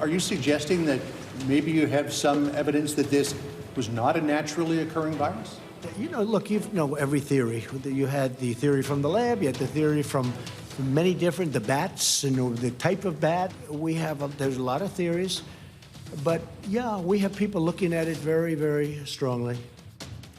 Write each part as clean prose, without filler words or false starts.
Are you suggesting that maybe you have some evidence that this was not a naturally occurring virus? You know, look, you know every theory. You had the theory from the lab, you had the theory from many different, the bats, and the type of bat. There's a lot of theories. But yeah, we have people looking at it very, very strongly.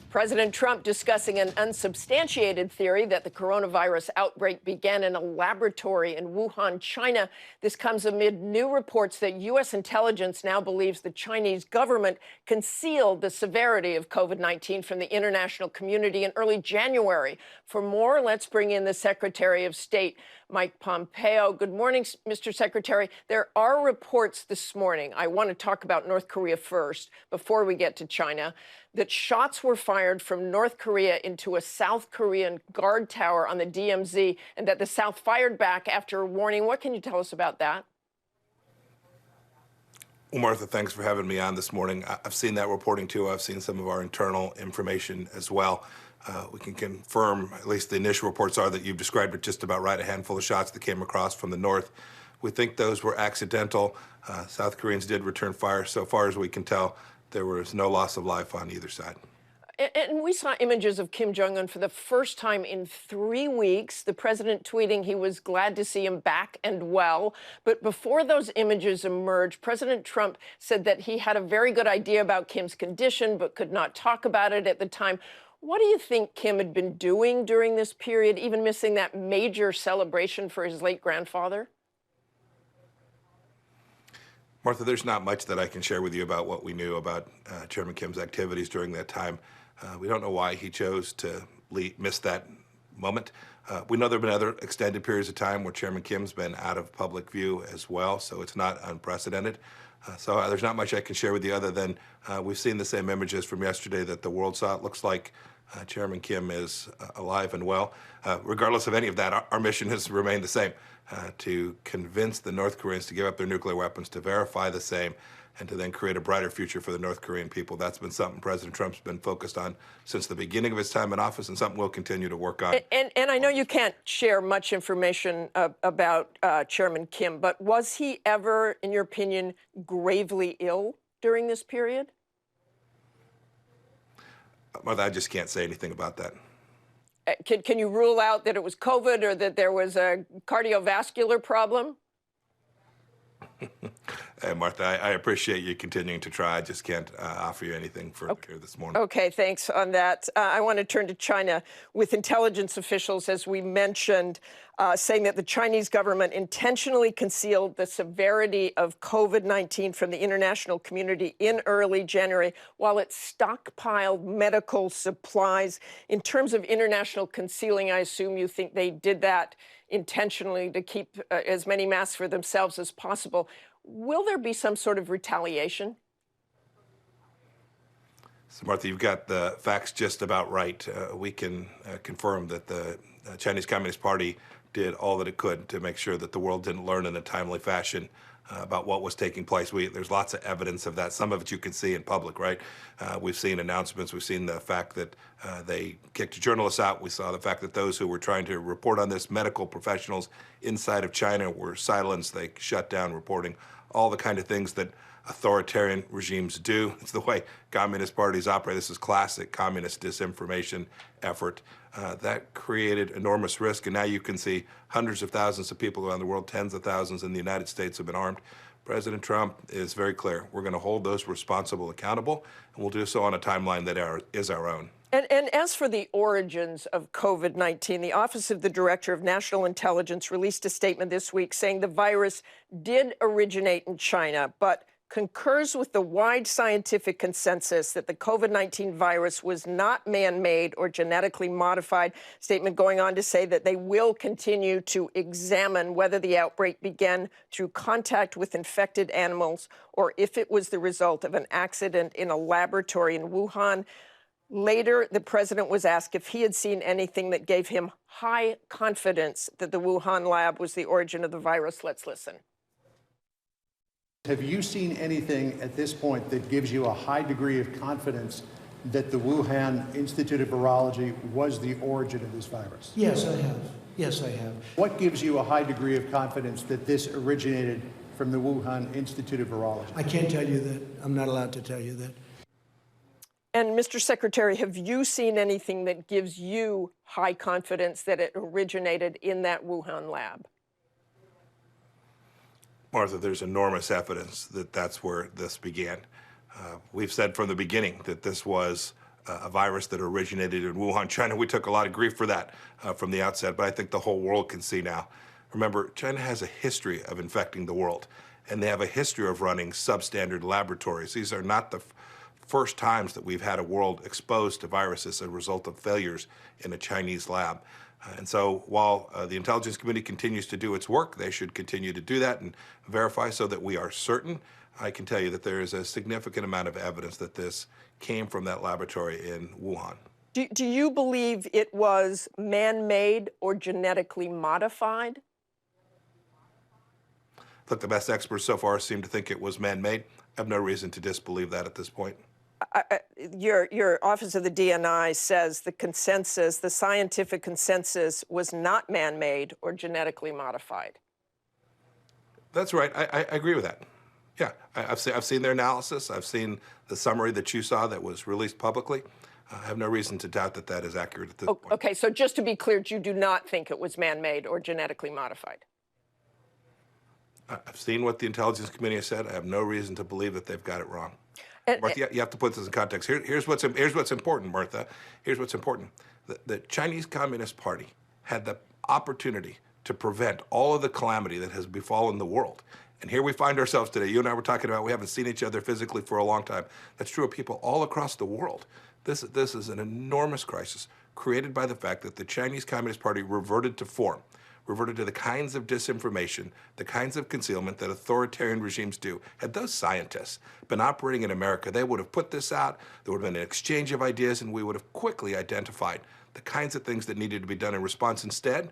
President Trump discussing an unsubstantiated theory that the coronavirus outbreak began in a laboratory in Wuhan, China. This comes amid new reports that U.S. intelligence now believes the Chinese government concealed the severity of COVID-19 from the international community in early January. For more, let's bring in the Secretary of State, Mike Pompeo. Good morning, Mr. Secretary. There are reports this morning, I want to talk about North Korea first, before we get to China, that shots were fired from North Korea into a South Korean guard tower on the DMZ, and that the South fired back after a warning. What can you tell us about that? Well, Martha, thanks for having me on this morning. I've seen that reporting too. I've seen some of our internal information as well. We can confirm, at least the initial reports are, that you've described it just about right, a handful of shots that came across from the north. We think those were accidental. South Koreans did return fire. So far as we can tell, there was no loss of life on either side. And we saw images of Kim Jong-un for the first time in 3 weeks. The president tweeting he was glad to see him back and well. But before those images emerged, President Trump said that he had a very good idea about Kim's condition, but could not talk about it at the time. What do you think Kim had been doing during this period, even missing that major celebration for his late grandfather? Martha, there's not much that I can share with you about what we knew about Chairman Kim's activities during that time. We don't know why he chose to miss that moment. We know there have been other extended periods of time where Chairman Kim's been out of public view as well, so it's not unprecedented. So there's not much I can share with you other than we've seen the same images from yesterday that the world saw. It looks like Chairman Kim is alive and well. Regardless of any of that, our mission has remained the same, to convince the North Koreans to give up their nuclear weapons, to verify the same, and to then create a brighter future for the North Korean people. That's been something President Trump's been focused on since the beginning of his time in office, and something we'll continue to work on. And I know you can't share much information about Chairman Kim, but was he ever, in your opinion, gravely ill during this period? Martha, I just can't say anything about that. Can you rule out that it was COVID or that there was a cardiovascular problem? Hey, Martha, I appreciate you continuing to try. I just can't offer you anything further here this morning. Okay, thanks on that. I want to turn to China, with intelligence officials, as we mentioned, saying that the Chinese government intentionally concealed the severity of COVID-19 from the international community in early January, while it stockpiled medical supplies. In terms of international concealing, I assume you think they did that intentionally to keep as many masks for themselves as possible. Will there be some sort of retaliation? So, Martha, you've got the facts just about right. We can confirm that the Chinese Communist Party did all that it could to make sure that the world didn't learn in a timely fashion about what was taking place. There's lots of evidence of that. Some of it you can see in public, right? We've seen announcements. We've seen the fact that they kicked journalists out. We saw the fact that those who were trying to report on this, medical professionals inside of China, were silenced. They shut down reporting. All the kind of things that authoritarian regimes do. It's the way communist parties operate. This is classic communist disinformation effort. That created enormous risk, and now you can see hundreds of thousands of people around the world, tens of thousands in the United States have been armed. President Trump is very clear. We're going to hold those responsible accountable, and we'll do so on a timeline that is our own. And as for the origins of COVID-19, the Office of the Director of National Intelligence released a statement this week saying the virus did originate in China, but concurs with the wide scientific consensus that the COVID-19 virus was not man-made or genetically modified. Statement going on to say that they will continue to examine whether the outbreak began through contact with infected animals or if it was the result of an accident in a laboratory in Wuhan. Later, the president was asked if he had seen anything that gave him high confidence that the Wuhan lab was the origin of the virus. Let's listen. Have you seen anything at this point that gives you a high degree of confidence that the Wuhan Institute of Virology was the origin of this virus? Yes, I have. Yes, I have. What gives you a high degree of confidence that this originated from the Wuhan Institute of Virology? I can't tell you that. I'm not allowed to tell you that. And Mr. Secretary, have you seen anything that gives you high confidence that it originated in that Wuhan lab? Martha, there's enormous evidence that that's where this began. We've said from the beginning that this was a virus that originated in Wuhan, China. We took a lot of grief for that from the outset, but I think the whole world can see now. Remember, China has a history of infecting the world, and they have a history of running substandard laboratories. These are not the first times that we've had a world exposed to viruses as a result of failures in a Chinese lab. And so while the intelligence community continues to do its work, they should continue to do that and verify so that we are certain. I can tell you that there is a significant amount of evidence that this came from that laboratory in Wuhan. Do you believe it was man-made or genetically modified? Look, the best experts so far seem to think it was man-made. I have no reason to disbelieve that at this point. Your Office of the DNI says the consensus, the scientific consensus, was not man-made or genetically modified. That's right. I agree with that. Yeah, I've seen their analysis. I've seen the summary that you saw that was released publicly. I have no reason to doubt that that is accurate at this point. Okay, so just to be clear, you do not think it was man-made or genetically modified? I've seen what the intelligence community has said. I have no reason to believe that they've got it wrong. Martha, you have to put this in context. Here's what's important, Martha. Here's what's important. The Chinese Communist Party had the opportunity to prevent all of the calamity that has befallen the world. And here we find ourselves today. You and I were talking about we haven't seen each other physically for a long time. That's true of people all across the world. This is an enormous crisis created by the fact that the Chinese Communist Party reverted to form, reverted to the kinds of disinformation, the kinds of concealment that authoritarian regimes do. Had those scientists been operating in America, they would have put this out, there would have been an exchange of ideas, and we would have quickly identified the kinds of things that needed to be done in response. Instead,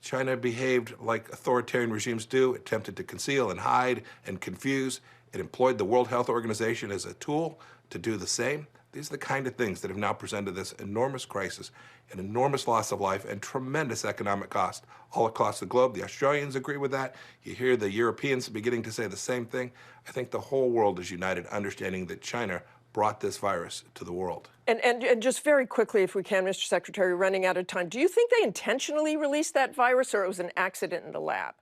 China behaved like authoritarian regimes do, attempted to conceal and hide and confuse. It employed the World Health Organization as a tool to do the same. These are the kind of things that have now presented this enormous crisis, an enormous loss of life, and tremendous economic cost all across the globe. The Australians agree with that. You hear the Europeans beginning to say the same thing. I think the whole world is united, understanding that China brought this virus to the world. And just very quickly, if we can, Mr. Secretary, running out of time, do you think they intentionally released that virus, or it was an accident in the lab?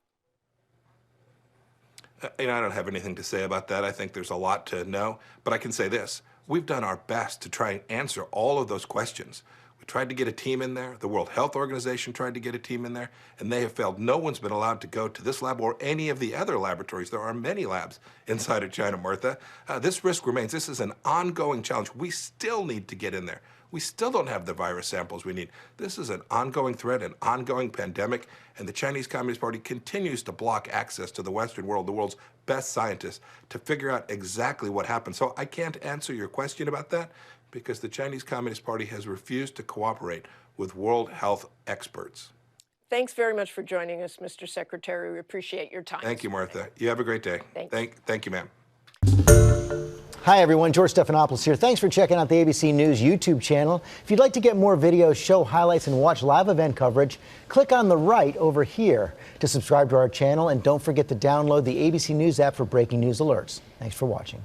I don't have anything to say about that. I think there's a lot to know, but I can say this. We've done our best to try and answer all of those questions. We tried to get a team in there. The World Health Organization tried to get a team in there, and they have failed. No one's been allowed to go to this lab or any of the other laboratories. There are many labs inside of China, Martha. This risk remains. This is an ongoing challenge. We still need to get in there. We still don't have the virus samples we need. This is an ongoing threat, an ongoing pandemic, and the Chinese Communist Party continues to block access to the Western world, the world's best scientists, to figure out exactly what happened. So I can't answer your question about that because the Chinese Communist Party has refused to cooperate with World Health experts. Thanks very much for joining us, Mr. Secretary. We appreciate your time. Thank you, Martha. You have a great day. Thank you, ma'am. Hi, everyone. George Stephanopoulos here. Thanks for checking out the ABC News YouTube channel. If you'd like to get more videos, show highlights, and watch live event coverage, click on the right over here to subscribe to our channel. And don't forget to download the ABC News app for breaking news alerts. Thanks for watching.